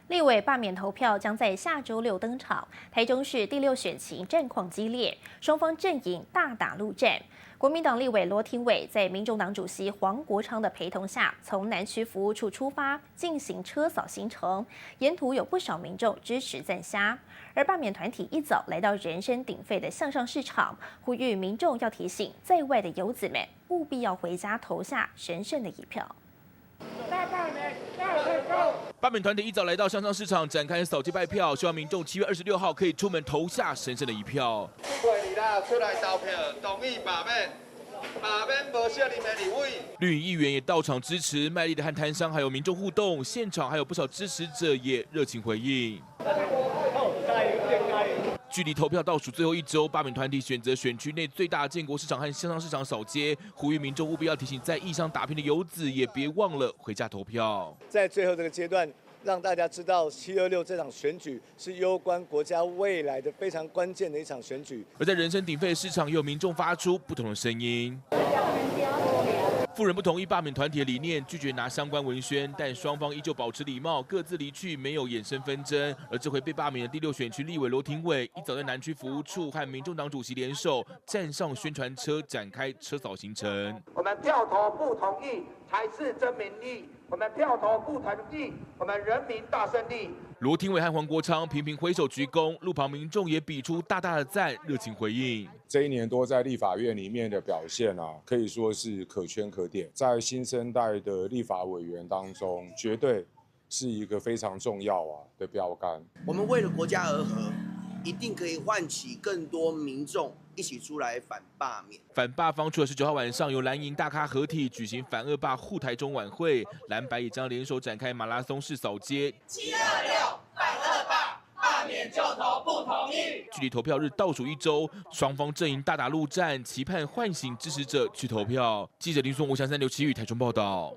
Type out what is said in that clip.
立委罢免投票将在下周6登场。台中市第6选情战况激烈，双方阵营大打陆战。国民党立委罗廷伟在民众党主席黄国昌的陪同下，从南区服务处出发进行车扫行程，沿途有不少民众支持赞虾。而罢免团体一早来到人声鼎沸的向上市场，呼吁民众要提醒在外的游子们，务必要回家投下神圣的一票。罢免团体一早来到向上市场展开扫街拜票，希望民众7月26号可以出门投下神圣的一票。出来投票，同意罢免无设立的立委。绿营议员也到场支持，卖力的和摊商还有民众互动，现场还有不少支持者也热情回应。距离投票倒数最后1周，罢免团体选择选区内最大的建国市场和向上市场扫街，呼吁民众务必要提醒在异乡打拼的游子，也别忘了回家投票。在最后这个阶段，让大家知道726这场选举是攸关国家未来的非常关键的一场选举。而在人声鼎沸的市场，也有民众发出不同的声音。富人不同意罢免团体的理念，拒绝拿相关文宣，但双方依旧保持礼貌，各自离去，没有衍生纷争。而这回被罢免的第6选区立委罗廷伟，一早在南区服务处和民众党主席联手，站上宣传车，展开车扫行程。我们票投不同意才是真民意，我们票投不同意，我们人民大胜利。罗廷伟和黄国昌频频挥手鞠躬，路旁民众也比出大大的赞，热情回应。这1年多在立法院里面的表现可以说是可圈可点，在新生代的立法委员当中，绝对是一个非常重要的标杆。我们为了国家而和，一定可以唤起更多民众一起出来反罢免。反罢方除了19号晚上由蓝营大咖合体举行反恶霸护台中晚会，蓝白也将联手展开马拉松式扫街。726反恶霸，罢免就投不同意。距离投票日倒数1周，双方阵营大打陆战，期盼唤醒支持者去投票。记者林松吴翔367台中报道。